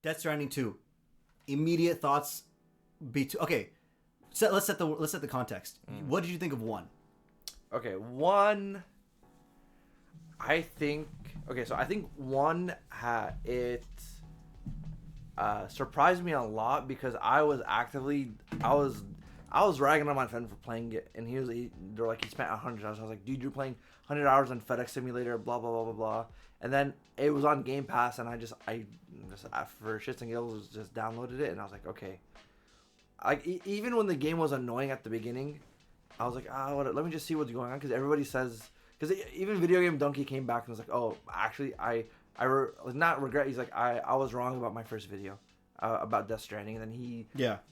Death Stranding 2. Immediate thoughts. Okay, so let's set the context. What did you think of 1? Okay, 1. I think 1 surprised me a lot because I was ragging on my friend for playing it, and they're like, he spent 100 hours. I was like, dude, you're playing 100 hours on FedEx Simulator, blah blah blah blah blah. And then it was on Game Pass, and I just for shits and giggles just downloaded it, and I was like, okay. Like even when the game was annoying at the beginning, I was like, let me just see what's going on, because everybody says, because even Video Game Donkey came back and was like, oh, actually not regret. He's like, I was wrong about my first video about Death Stranding, and then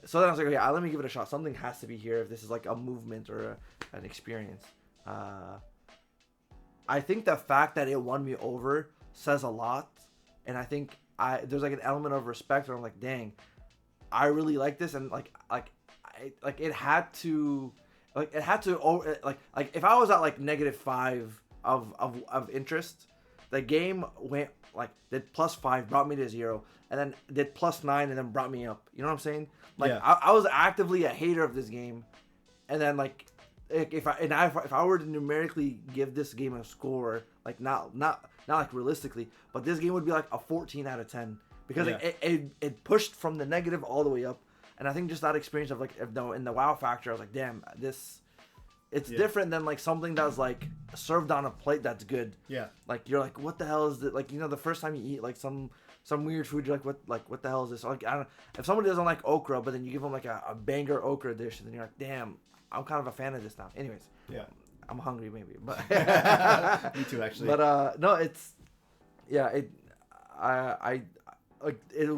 So then I was like, okay, let me give it a shot. Something has to be here if this is like a movement or an experience. I think the fact that it won me over says a lot, and I think there's like an element of respect where I'm like, dang, I really like this, and it had to if I was at like -5 of interest, the game went did +5, brought me to 0, and then did +9 and then brought me up. You know what I'm saying? I was actively a hater of this game, and then if I were to numerically give this game a score, not like realistically, but this game would be like a 14 out of 10 because it pushed from the negative all the way up. And I think just that experience of in the wow factor, I was like, damn, it's different than something that's served on a plate that's good. Yeah. You're like, what the hell is it? The first time you eat some weird food, you're like, what the hell is this? I don't. If somebody doesn't like okra, but then you give them a banger okra dish, and then you're like, damn, I'm kind of a fan of this now. Anyways. Yeah. I'm hungry maybe, but. Me too, actually. But no, it's, yeah, it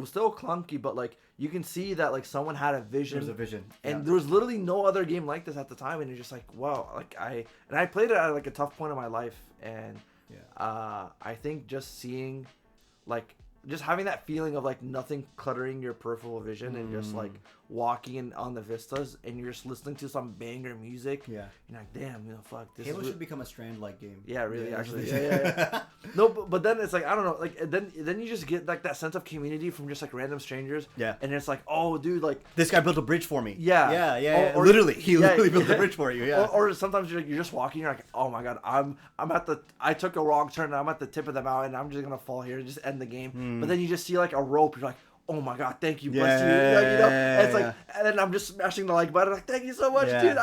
was still clunky, but you can see that someone had a vision. There's a vision, and there was literally no other game like this at the time, and you're just like, wow, I played it at a tough point in my life, and I think just seeing just having that feeling of nothing cluttering your peripheral vision, and just walking on the vistas, and you're just listening to some banger music. Yeah, you're like, damn, fuck. This Halo should become a Strand-like game. Yeah, really, actually. Yeah. No, but then it's I don't know, then you just get that sense of community from just random strangers. Yeah, and it's oh, dude, this guy built a bridge for me. Yeah, yeah. Or literally, he literally built a bridge for you. Yeah. Or sometimes you're just walking, you're like, oh my god, I took a wrong turn, and I'm at the tip of the mountain, I'm just gonna fall here and just end the game. But then you just see a rope, you're like, oh my god, thank you, bless you. And it's and then I'm just smashing the like button, thank you so much, dude.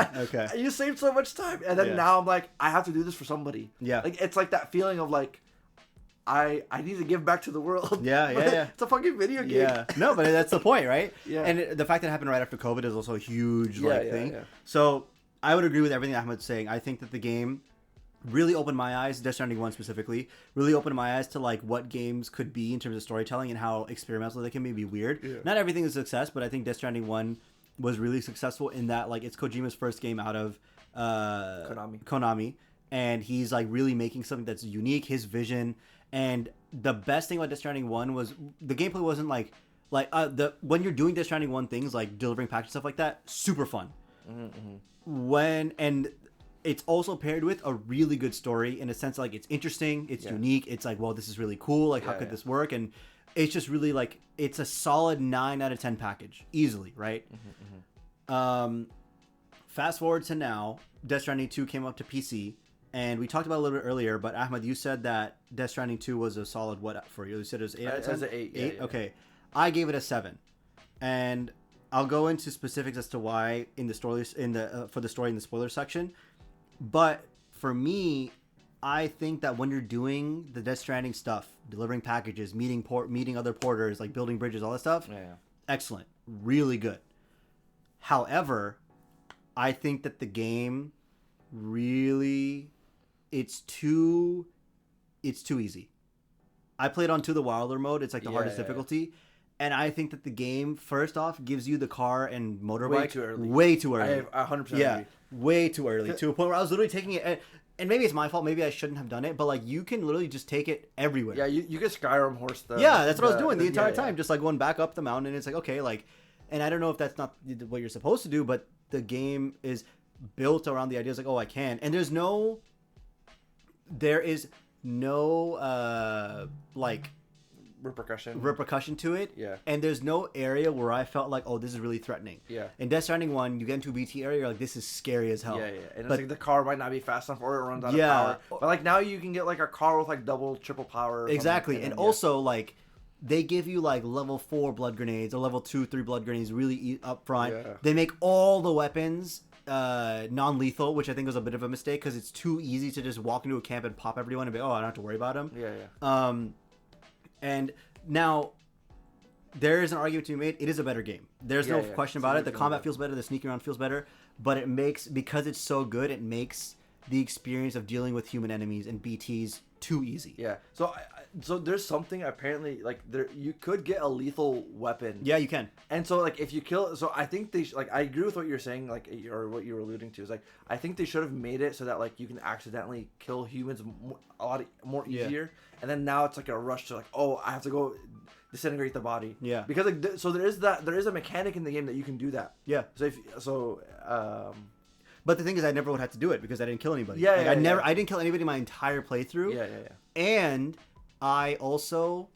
You saved so much time. And then now I'm like, I have to do this for somebody. Yeah. It's that feeling of I need to give back to the world. Yeah. It's a fucking video game. Yeah. No, but that's the point, right? Yeah. And the fact that it happened right after COVID is also a huge thing. Yeah. So I would agree with everything Ahmed's saying. I think that the game really opened my eyes, Death Stranding 1 specifically, really opened my eyes to what games could be in terms of storytelling and how experimental they can be weird. Yeah. Not everything is a success, but I think Death Stranding 1 was really successful in that it's Kojima's first game out of Konami, and he's really making something that's unique, his vision. And the best thing about Death Stranding 1 was the gameplay wasn't when you're doing Death Stranding 1 things delivering packs and stuff like that, super fun. Mm-hmm. It's also paired with a really good story in a sense, it's interesting, it's unique, it's well, this is really cool, how could this work? And it's just really it's a solid 9 out of 10 package, easily, right? Mm-hmm. Fast forward to now, Death Stranding 2 came up to PC, and we talked about it a little bit earlier, but Ahmed, you said that Death Stranding 2 was a solid what for you? You said it was 8 out of 10? It was an 8. 8? Yeah. Okay. I gave it a 7. And I'll go into specifics as to why in the story for the story in the spoiler section. But for me, I think that when you're doing the Death Stranding stuff, delivering packages, meeting other porters, building bridges, all that stuff, excellent, really good. However, I think that the game really, it's too easy. I played on To the Wilder mode. It's the hardest difficulty. And I think that the game, first off, gives you the car and motorbike way too early. I 100% agree. Way too early. To a point where I was literally taking it, and maybe it's my fault, maybe I shouldn't have done it, but you can literally just take it everywhere. Yeah, you can Skyrim horse the... Yeah, that's what I was doing the entire time, just going back up the mountain, and it's okay, and I don't know if that's not what you're supposed to do, but the game is built around the ideas I can, and there is no repercussion to it. Yeah. And there's no area where I felt like, oh, this is really threatening. Yeah. In Death Stranding 1, you get into a BT area, you're like, this is scary as hell. Yeah. And it's like the car might not be fast enough or it runs out of power. But like now you can get like a car with like double, triple power. Exactly. And also like they give you like level 4 blood grenades or level 2, 3 blood grenades really up front. Yeah. They make all the weapons non-lethal, which I think was a bit of a mistake because it's too easy to just walk into a camp and pop everyone and be, oh, I don't have to worry about them. Yeah. And now there is an argument to be made. It is a better game. There's no question about it. The combat feels better. The sneaking around feels better. But it makes, because it's so good, it makes the experience of dealing with human enemies and BTs too easy. Yeah. So there's something apparently like there you could get a lethal weapon. Yeah, you can. And so like if you kill, so I think they like I agree with what you're saying, like or what you were alluding to is like I think they should have made it so that like you can accidentally kill humans a lot more easier. And then now it's like a rush to like, oh, I have to go disintegrate the body. Yeah. Because like so there is a mechanic in the game that you can do that. Yeah. But the thing is, I never would have to do it because I didn't kill anybody. I didn't kill anybody my entire playthrough. Yeah. And I also,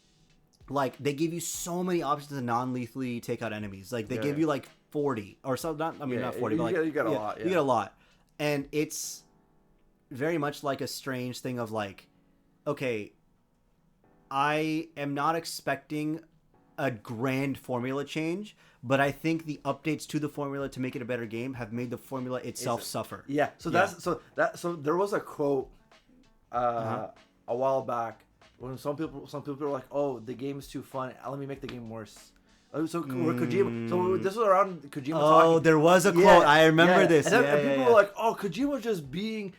like, they give you so many options to non-lethally take out enemies. Like, they give you like 40 or so. Not 40, but like you get a lot. Yeah. You get a lot, and it's very much like a strange thing of like, okay, I am not expecting a grand formula change. But I think the updates to the formula to make it a better game have made the formula itself suffer. Yeah. So there was a quote a while back when some people were like, "Oh, the game is too fun. Let me make the game worse." So Kojima. So this was around Kojima. Oh, there was a quote. I remember this. And people were like, "Oh, Kojima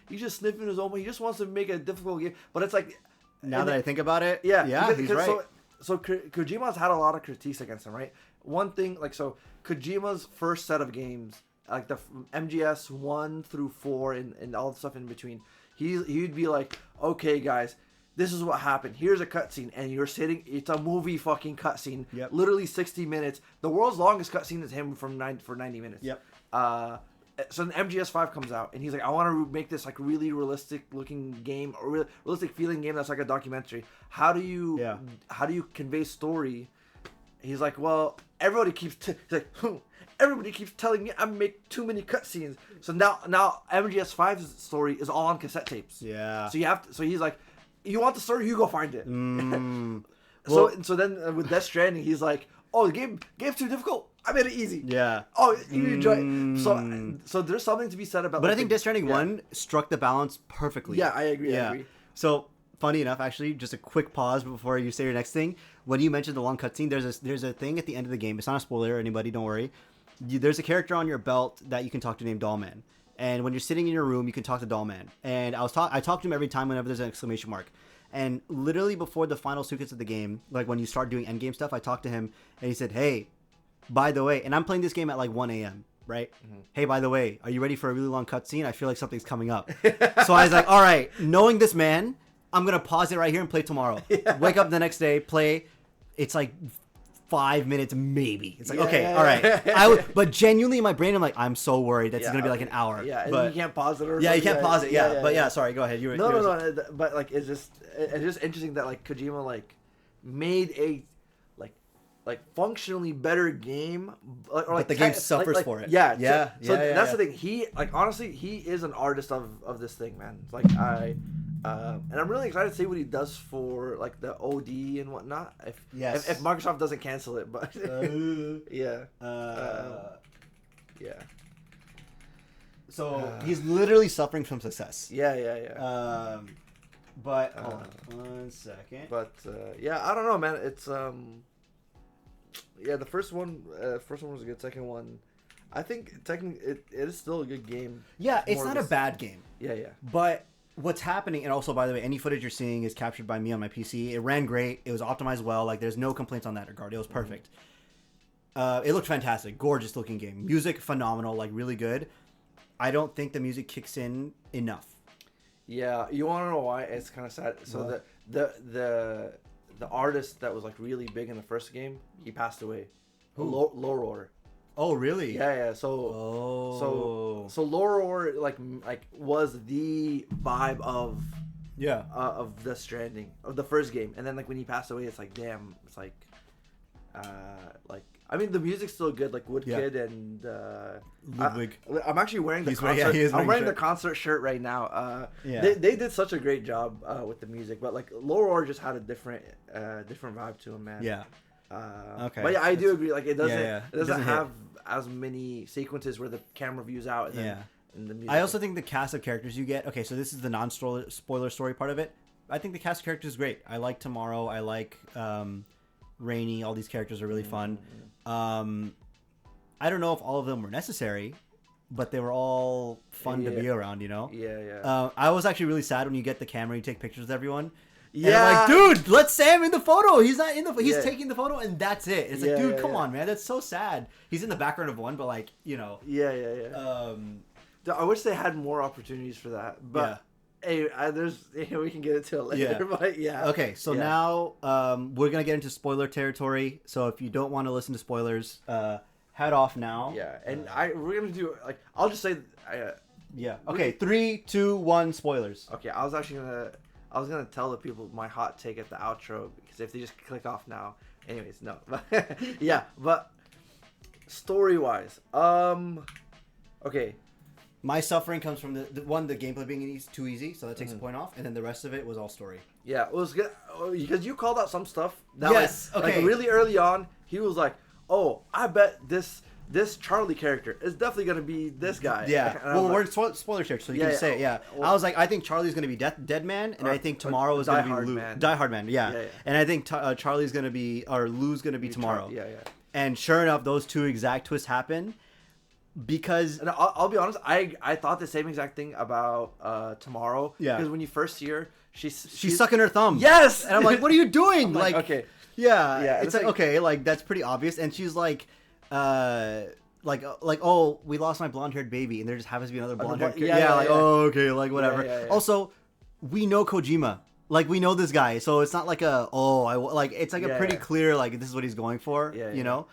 he's just sniffing his own. He just wants to make a difficult game." But it's like now that I think about it, yeah, he's right. So Kojima's had a lot of critiques against him, right? One thing, like, so Kojima's first set of games, like the MGS 1 through 4 and all the stuff in between, he'd be like, okay, guys, this is what happened. Here's a cutscene, and you're sitting, it's a movie fucking cutscene, literally 60 minutes. The world's longest cutscene is him for 90 minutes. Yep. So the MGS 5 comes out, and he's like, I want to make this like really realistic looking game, or realistic feeling game that's like a documentary. How do you convey story? He's like, well, everybody keeps telling me I make too many cutscenes. So now MGS 5's story is all on cassette tapes. Yeah. So you have to. So he's like, you want the story? You go find it. So then with Death Stranding, he's like, oh, the game's too difficult. I made it easy. Yeah. Oh, you enjoy it. So there's something to be said about. But I think Death Stranding 1 struck the balance perfectly. Yeah, I agree. So funny enough, actually, just a quick pause before you say your next thing. When you mentioned the long cutscene, there's a thing at the end of the game. It's not a spoiler, anybody, don't worry. There's a character on your belt that you can talk to named Dollman. And when you're sitting in your room, you can talk to Dollman. And I talk to him every time whenever there's an exclamation mark. And literally before the final sequence of the game, like when you start doing endgame stuff, I talked to him and he said, hey, by the way, and I'm playing this game at like 1 a.m., right? Mm-hmm. Hey, by the way, are you ready for a really long cutscene? I feel like something's coming up. So I was like, all right, knowing this man, I'm going to pause it right here and play tomorrow. Yeah. Wake up the next day, play. It's like 5 minutes maybe. It's like, okay, all right. But genuinely in my brain, I'm like, I'm so worried that's going to be like an hour. Yeah, but you can't pause it. You can't pause it. Yeah. Sorry, go ahead. No. But like, it's just interesting that like Kojima like made a like functionally better game, but the game suffers for it. Yeah. So that's the thing. He like honestly, he is an artist of this thing, man. Like and I'm really excited to see what he does for like the OD and whatnot. If Microsoft doesn't cancel it, but yeah. So he's literally suffering from success. Yeah. But hold on 1 second. But I don't know, man. It's the first one was a good. Second one, I think technically it is still a good game. Yeah, it's not a bad game. Yeah. But what's happening, and also by the way, any footage you're seeing is captured by me on my PC. It ran great. It was optimized well. Like there's no complaints on that regard. It was perfect. It looked fantastic. Gorgeous looking game. Music phenomenal. Like really good. I don't think the music kicks in enough. Yeah, you want to know why? It's kind of sad. So the artist that was like really big in the first game, he passed away. Loror. Oh really? Yeah. So Loror like was the vibe of of Death Stranding, of the first game, and then like when he passed away, it's like damn, it's like I mean the music's still good, like Woodkid and Ludwig. I'm actually wearing the concert. I'm wearing the concert shirt right now. They did such a great job with the music, but like Lore just had a different vibe to him, man. Yeah. Okay. But yeah, I do agree. Like it doesn't have as many sequences where the camera views out. And and the music. I also think the cast of characters you get. Okay, so this is the non-spoiler story part of it. I think the cast of characters is great. I like Tomorrow. I like Rainy. All these characters are really fun. I don't know if all of them were necessary, but they were all fun to be around. You know. Yeah. I was actually really sad when you get the camera, you take pictures of everyone. Yeah, I'm like, dude, let Sam in the photo. He's not in the. He's taking the photo, and that's it. It's like, dude, come on, man. That's so sad. He's in the background of one, but like, you know. Yeah. I wish they had more opportunities for that, but hey, we can get into it later. But Okay, so now we're gonna get into spoiler territory. So if you don't want to listen to spoilers, head off now. Yeah, and we're gonna do like I'll just say. Okay, 3, 2, 1, spoilers. Okay, I was gonna tell the people my hot take at the outro because if they just click off now, anyways, no. But story wise, okay. My suffering comes from the gameplay being too easy, so that takes a point off, and then the rest of it was all story. Yeah, it was good because you called out some stuff. That okay. Like really early on, he was like, "Oh, I bet this Charlie character is definitely gonna be this guy." Yeah. Well, we're in spoiler territory, so you can say it. Yeah. Well, I was like, I think Charlie's gonna be Dead Man, and I think Tomorrow is gonna be Lou. Die Hard Man. Yeah. And I think Charlie's gonna be Lou's gonna be Tomorrow. Yeah. And sure enough, those two exact twists happen. Because and I'll be honest, I thought the same exact thing about Tomorrow. Yeah. Because when you first see her, she's sucking her thumb. Yes. And I'm like, what are you doing? Like, okay. Yeah. It's like okay, like that's pretty obvious. And she's like, oh, we lost my blonde-haired baby, and there just happens to be another blonde-haired kid. Oh, okay, like whatever. Yeah. Also, we know Kojima. Like we know this guy, so it's not like it's like a pretty clear like this is what he's going for. You know.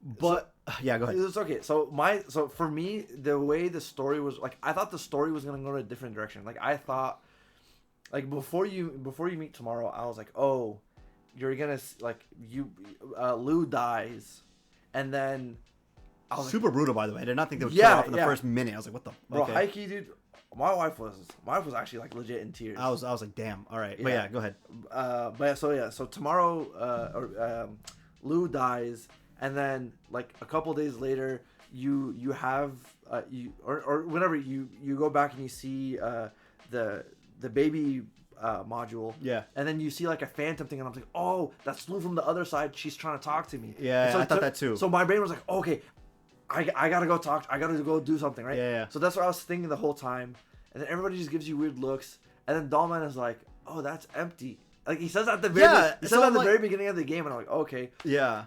But go ahead. It's okay. So for me, the way the story was like, I thought the story was gonna go in a different direction. Like I thought, like before you meet Tomorrow, I was like, oh, you're gonna like Lou dies, and then I was super brutal. By the way, I did not think they would kill off in the first minute. I was like, what the? Bro, Heike, dude. My wife was actually like legit in tears. I was like, damn. All right, but go ahead. So Tomorrow, Lou dies. And then, like a couple days later, you have or whenever you go back and you see the baby module. Yeah. And then you see like a phantom thing, and I'm like, oh, that's Lou from the other side. She's trying to talk to me. Yeah, I thought that too. So my brain was like, okay, I gotta go talk. I gotta go do something, right? Yeah. So that's what I was thinking the whole time. And then everybody just gives you weird looks. And then Dollman is like, oh, that's empty. Like he says at the very beginning of the game, and I'm like, okay. Yeah.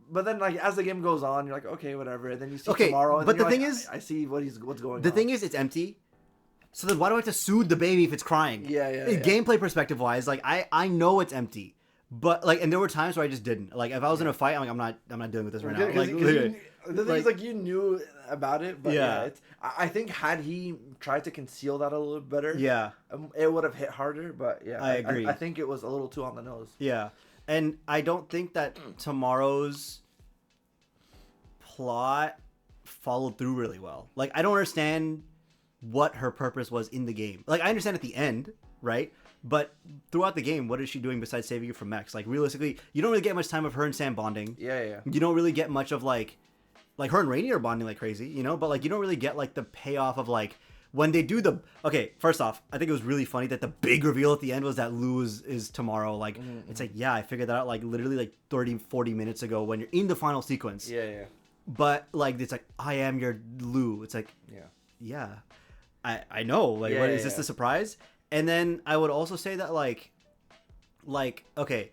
But then like as the game goes on, you're like, okay, whatever. And then you see Tomorrow. And but the thing is, I see what's going on. The thing is, it's empty. So then why do I have to soothe the baby if it's crying? Yeah. Gameplay perspective wise, like I know it's empty, but like, and there were times where I just didn't. Like if I was in a fight, I'm like, I'm not dealing with this right now. Like the thing is, like you knew about it, but it's. I think had he tried to conceal that a little better, it would have hit harder. But I agree. I think it was a little too on the nose. Yeah. And I don't think that Tomorrow's plot followed through really well. Like, I don't understand what her purpose was in the game. Like, I understand at the end, right? But throughout the game, what is she doing besides saving you from mechs? Like, realistically, you don't really get much time of her and Sam bonding. Yeah. You don't really get much of, like her and Rainy are bonding like crazy, you know? But, like, you don't really get, like, the payoff of, like, when they do the... Okay, first off, I think it was really funny that the big reveal at the end was that Lou is Tomorrow. Like, it's like, I figured that out, like, literally, like, 30, 40 minutes ago when you're in the final sequence. Yeah. But, like, it's like, I am your Lou. It's like, yeah. I know. Like, is this the surprise? And then I would also say that, like, okay,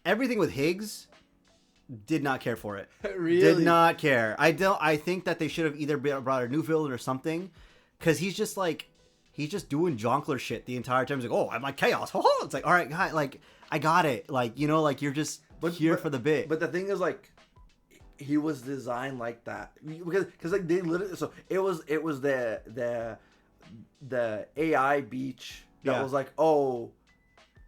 everything with Higgs... did not care for it. Really? Did not care. I think that they should have either brought a new villain or something, because he's just doing Jonkler shit the entire time. He's like, oh, I'm like chaos. It's like, all right, guy, like I got it. Like, you know, like you're just here for the bit. But the thing is, like, he was designed like that because like they literally. So it was the AI beach that was like, oh,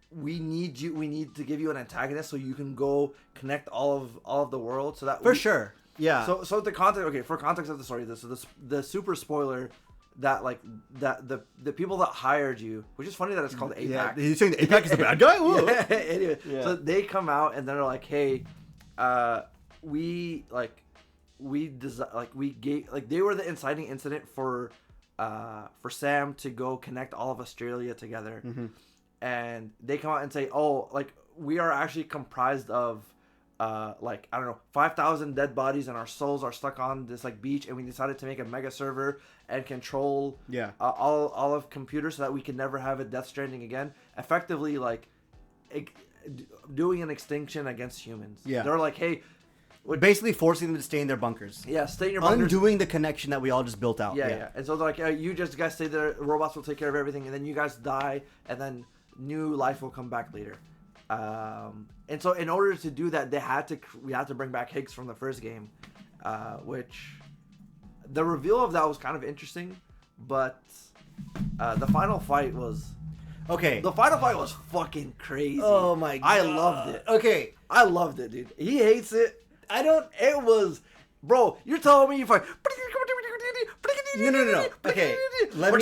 we need to give you an antagonist so you can go connect all of the world. So that sure. Yeah. So the context, okay, for context of the story, the super spoiler that like that the people that hired you, which is funny that it's called APAC. Yeah, you're saying the APAC is the bad guy? Whoa. Yeah, anyway, so they come out and they're like, hey, they were the inciting incident for Sam to go connect all of Australia together. Mm-hmm. And they come out and say, oh, like, we are actually comprised of like, I don't know, 5,000 dead bodies, and our souls are stuck on this like beach, and we decided to make a mega server and control all of computers so that we can never have a Death Stranding again. Effectively, like, doing an extinction against humans. Yeah. They're like, hey, basically forcing them to stay in their bunkers. Yeah, stay in your bunkers. Undoing the connection that we all just built out. Yeah. And so they're like, you guys stay there, robots will take care of everything, and then you guys die, and then new life will come back later. And so in order to do that, we had to bring back Higgs from the first game, which the reveal of that was kind of interesting, but the final fight was fucking crazy. Oh my god, I loved it. Okay, I loved it, dude. He hates it. It was, bro. You're telling me you fight. No. Okay, You're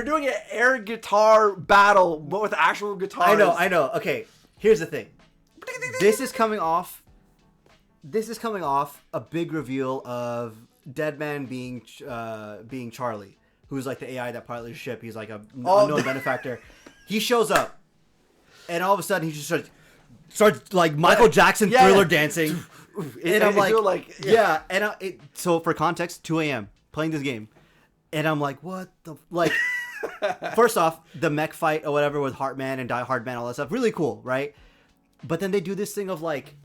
doing an air guitar battle, but with actual guitars. I know. Okay, here's the thing. This is coming off a big reveal of Deadman being Charlie, who's like the AI that piloted the ship. He's like a unknown benefactor. He shows up, and all of a sudden he just starts like Michael Jackson Thriller dancing. And I'm like, so for context, 2 a.m. playing this game, and I'm like, what the like? First off, the mech fight or whatever with Heartman and Die Hard Man, all that stuff, really cool, right? But then they do this thing of like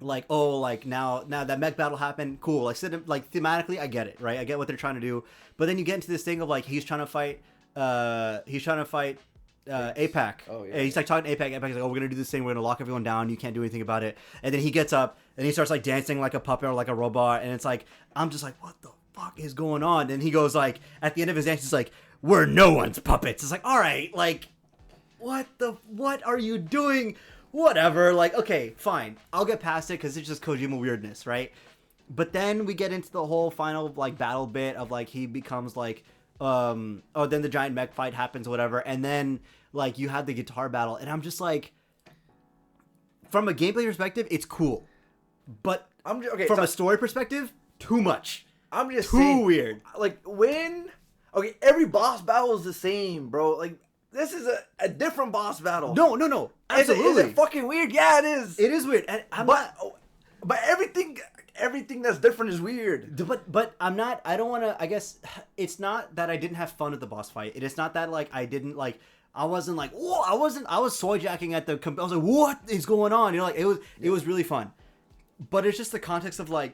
now that mech battle happened, cool. Like thematically, I get it, right? I get what they're trying to do. But then you get into this thing of like he's trying to fight APAC. Oh, yeah. And he's like talking to APAC. APAC's like, oh, we're gonna do this thing. We're gonna lock everyone down. You can't do anything about it. And then he gets up and he starts like dancing like a puppet or like a robot. And it's like, I'm just like, what the fuck is going on? And he goes like, at the end of his dance, he's like, we're no one's puppets. It's like, all right, like, what are you doing? Whatever. Like, okay, fine. I'll get past it because it's just Kojima weirdness, right? But then we get into the whole final like battle bit of like he becomes like. Then the giant mech fight happens, whatever, and then like you have the guitar battle, and I'm just like, from a gameplay perspective, it's cool, but from a story perspective, too much. I'm just too weird. Like every boss battle is the same, bro. Like this is a different boss battle. No, absolutely. Is it fucking weird? Yeah, it is. It is weird, but everything that's different is weird. But I don't want to, I guess it's not that I didn't have fun at the boss fight. It's not that like I didn't like, I wasn't like, whoa, I was soy jacking at I was like, what is going on? You know, like it was really fun. But it's just the context of like,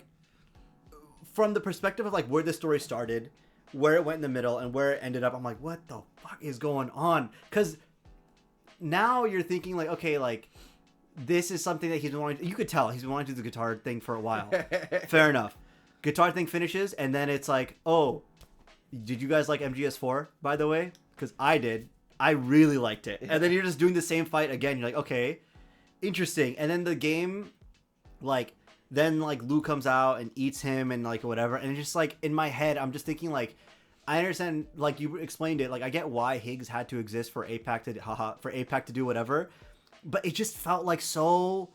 from the perspective of like where the story started, where it went in the middle and where it ended up, I'm like, what the fuck is going on? Because now you're thinking like, okay, like, this is something that he's been wanting. You could tell he's been wanting to do the guitar thing for a while. Fair enough. Guitar thing finishes, and then it's like, oh, did you guys like MGS4, by the way? Because I did. I really liked it. And then you're just doing the same fight again. You're like, okay, interesting. And then the game, like, then like Lou comes out and eats him and like whatever. And it's just like in my head, I'm just thinking like, I understand, like you explained it. Like I get why Higgs had to exist for APAC to do whatever. But it just felt like so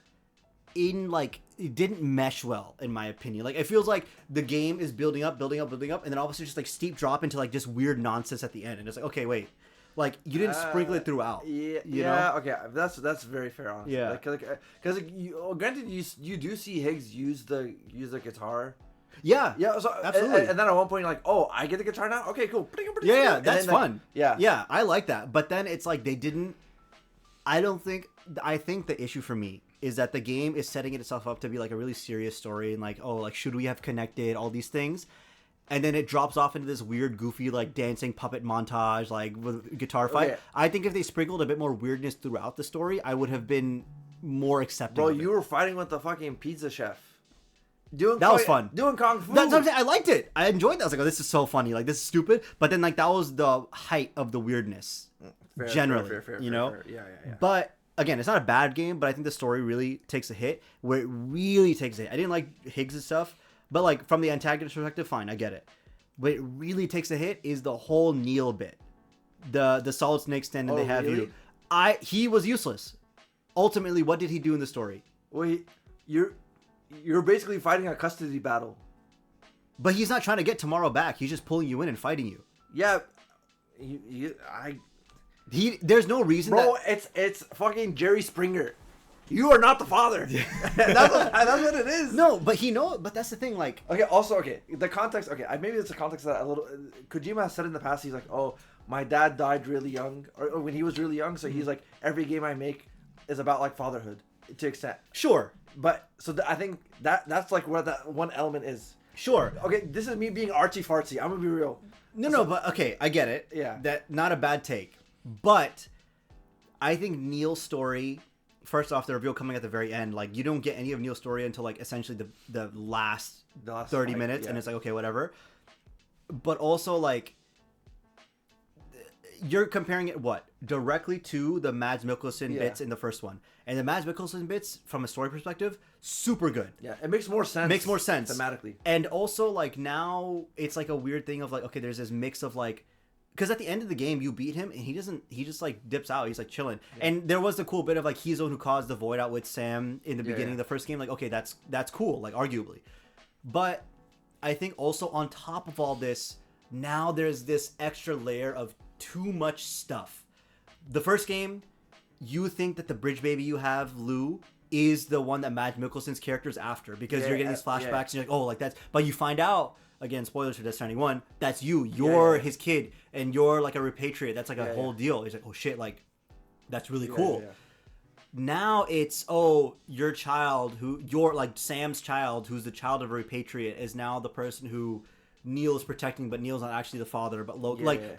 it didn't mesh well, in my opinion. Like, it feels like the game is building up, and then all of a sudden just, like, steep drop into, like, just weird nonsense at the end. And it's like, okay, wait. Like, you didn't sprinkle it throughout. Yeah, you know? Okay. That's very fair, honestly. Yeah. Because, granted, you do see Higgs use the guitar. Yeah. Yeah, so, absolutely. And then at one point, you're like, oh, I get the guitar now? Okay, cool. Yeah, that's fun. Yeah. Yeah, I like that. But then it's like they didn't... I think the issue for me is that the game is setting itself up to be like a really serious story and like, oh, like should we have connected, all these things, and then it drops off into this weird, goofy, like dancing puppet montage, like with guitar fight. Okay. I think if they sprinkled a bit more weirdness throughout the story, I would have been more accepting. Bro, you were fighting with the fucking pizza chef. That was fun. Doing kung fu. That's what I'm saying. I liked it. I enjoyed that. I was like, oh, this is so funny. Like, this is stupid. But then, like, that was the height of the weirdness. Generally. Fair, you know? Yeah. But, again, it's not a bad game, but I think the story really takes a hit. Where it really takes a hit. I didn't like Higgs' stuff. But, like, from the antagonist perspective, fine. I get it. But it really takes a hit is the whole Neil bit. The Solid Snake stand and they have really? you. He was useless. Ultimately, what did he do in the story? Wait, you're basically fighting a custody battle. But he's not trying to get Tomorrow back. He's just pulling you in and fighting you. Yeah, There's no reason. Bro, it's fucking Jerry Springer. You are not the father. that's what it is. No, but But that's the thing. Like, okay. The context. Okay, maybe it's a context that a little. Kojima has said in the past. He's like, oh, my dad died really young, or when he was really young. So he's like, every game I make is about like fatherhood to extent. Sure. But I think that's like where that one element is. Sure. Okay, this is me being artsy fartsy. I'm gonna be real. No, but okay, I get it. Yeah. That not a bad take, but I think Neil's story. First off, the reveal coming at the very end, like you don't get any of Neil's story until like essentially the last 30 fight, minutes, yeah. and it's like okay, whatever. But also like. You're comparing it directly to the Mads Mikkelsen bits in the first one, and the Mads Mikkelsen bits from a story perspective, super good. Yeah, it makes more sense. Thematically, and also like now it's like a weird thing of like okay, there's this mix of like, because at the end of the game you beat him and he just like dips out, he's like chilling, and there was the cool bit of like he's the one who caused the void out with Sam in the beginning of the first game. Like okay, that's cool, like arguably, but I think also on top of all this, now there's this extra layer of too much stuff. The first game, you think that the bridge baby you have, Lou, is the one that Mads Mikkelsen's character is after because you're getting these flashbacks and you're like, oh, like that's. But you find out, again, spoilers for Death Stranding 1, that's you. You're his kid and you're like a repatriate. That's like a whole deal. He's like, oh shit, like that's really cool. Yeah. Now it's, oh, your child, you're like Sam's child, who's the child of a repatriate, is now the person who Neil is protecting, but Neil's not actually the father. But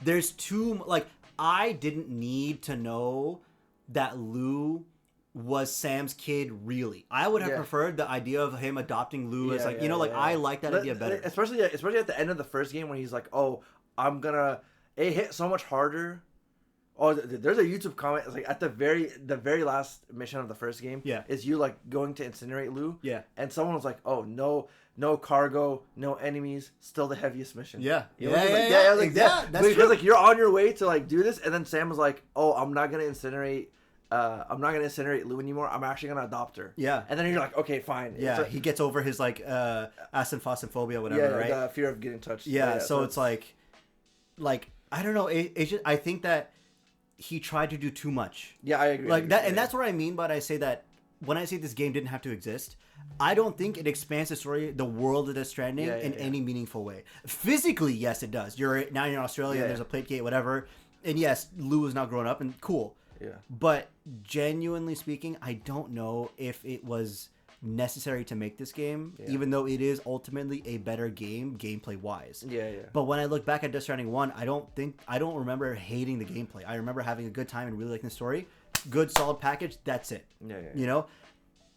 there's too like I didn't need to know that Lou was Sam's kid. Really, I would have preferred the idea of him adopting Lou as like I like that idea better. Especially at the end of the first game when he's like, oh, I'm gonna. It hit so much harder. Oh, there's a YouTube comment. It's like at the very last mission of the first game. Yeah, is you like going to incinerate Lou. Yeah, and someone was like, oh no cargo, no enemies, still the heavest mission. Yeah. Because like you're on your way to like do this, and then Sam was like, "Oh, I'm not gonna incinerate Lou anymore. I'm actually gonna adopt her." Yeah. And then you're like, "Okay, fine." Yeah. So, he gets over his like asphophobia, whatever, right? The fear of getting touched. Yeah. So it's like I don't know. It's just I think that he tried to do too much. Yeah, I agree. Like that, and that's what I mean. But I say that when I say this game didn't have to exist. I don't think it expands the story, the world of Death Stranding in any meaningful way. Physically, yes, it does. You're in Australia, there's a plate gate, whatever. And yes, Lou is now grown up and cool. Yeah. But genuinely speaking, I don't know if it was necessary to make this game, even though it is ultimately a better game, gameplay-wise. Yeah. But when I look back at Death Stranding 1, I don't remember hating the gameplay. I remember having a good time and really liking the story. Good, solid package, that's it. Yeah. You know?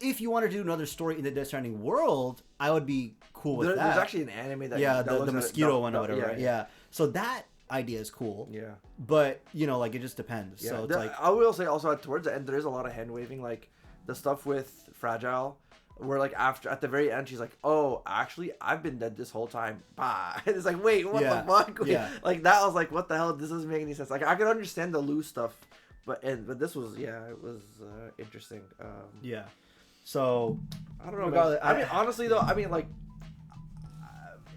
If you want to do another story in the Death Stranding world, I would be cool with that. There's actually an anime that the mosquito one or whatever. Yeah. So that idea is cool. Yeah. But like it just depends. Yeah. So it's like I will say also towards the end there is a lot of hand waving, like the stuff with Fragile, where like at the very end she's like, oh, actually I've been dead this whole time. Bye. It's like, wait, what the fuck? Yeah. Like that was like, what the hell? This doesn't make any sense. Like I could understand the Lou stuff, but this was it was interesting. Yeah. So I don't know. I mean, honestly though, like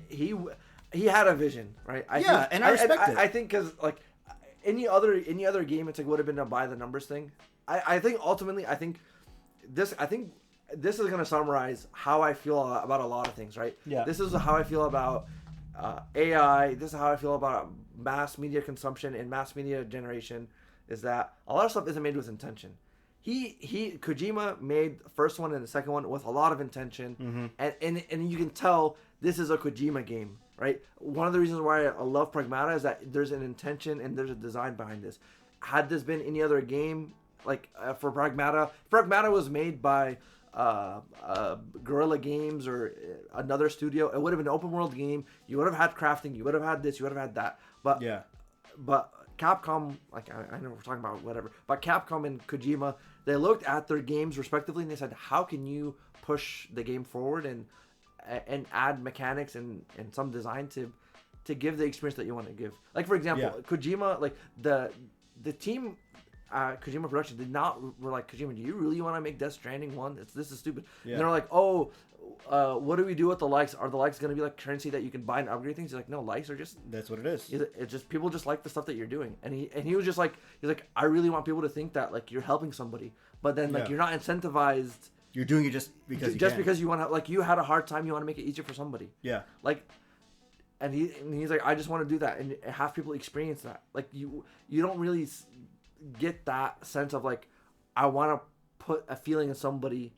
he had a vision, right? I respect it. I think because like any other game, it's like would have been a by the numbers thing. I think ultimately, this is gonna summarize how I feel about a lot of things, right? Yeah. This is how I feel about AI. This is how I feel about mass media consumption and mass media generation. Is that a lot of stuff isn't made with intention. Kojima made the first one and the second one with a lot of intention, and you can tell this is a Kojima game, right? One of the reasons why I love Pragmata is that there's an intention and there's a design behind this. Had this been any other game, like for Pragmata was made by Guerrilla Games or another studio, it would have been an open world game. You would have had crafting. You would have had this. You would have had that. But but Capcom, like I know we're talking about whatever, but Capcom and Kojima, they looked at their games respectively and they said, how can you push the game forward and add mechanics and some design to give the experience that you want to give. Like for example, Kojima, like the team Kojima Production were like, Kojima, do you really want to make Death Stranding 1? This is stupid. And they're like, what do we do with the likes? Are the likes going to be like currency that you can buy and upgrade things? He's like, no, likes are just... That's what it is. It's just, people just like the stuff that you're doing. And he was just like, he's like, I really want people to think that like you're helping somebody. But then like you're not incentivized... You're doing it just because because you want to, like, you had a hard time, you want to make it easier for somebody. Yeah. Like, and he's like, I just want to do that and have people experience that. Like you don't really get that sense of like, I want to put a feeling in somebody.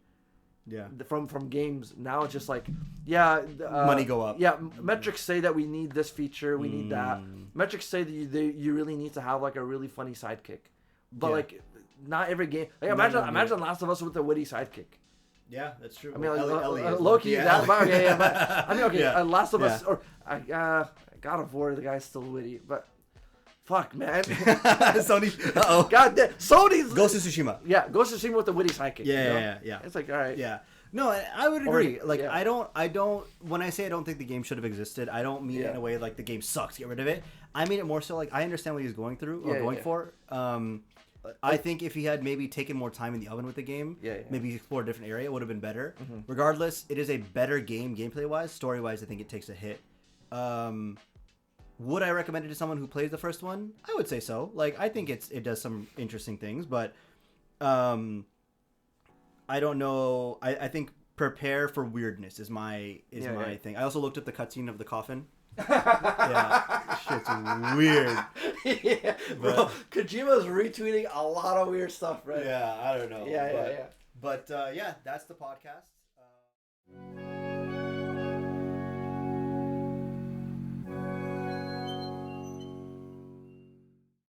Yeah. From games. Now it's just like, money go up. Yeah. Metrics say that we need this feature, we need that. Metrics say that you really need to have like a really funny sidekick, but like not every game. Like imagine Last of Us with a witty sidekick. Yeah, that's true. I mean, like, Loki. That, okay, but I mean, okay, Last of Us or God of War. The guy's still witty, but fuck, man. Sony. God damn. Sony's Ghost of Tsushima. Yeah, Ghost of Tsushima with the witty sidekick. Yeah. It's like, all right. Yeah. No, I would agree. I don't. When I say I don't think the game should have existed, I don't mean it in a way like the game sucks. Get rid of it. I mean it more so like I understand what he's going through or going for. I think if he had maybe taken more time in the oven with the game, maybe explored a different area, it would have been better. Mm-hmm. Regardless, it is a better game gameplay-wise. Story-wise, I think it takes a hit. Would I recommend it to someone who plays the first one? I would say so. Like, I think it does some interesting things, but I don't know. I think prepare for weirdness is my thing. I also looked at the cutscene of the coffin. Shit's weird. Bro, Kojima's retweeting a lot of weird stuff, right? Yeah, I don't know. Yeah. But that's the podcast.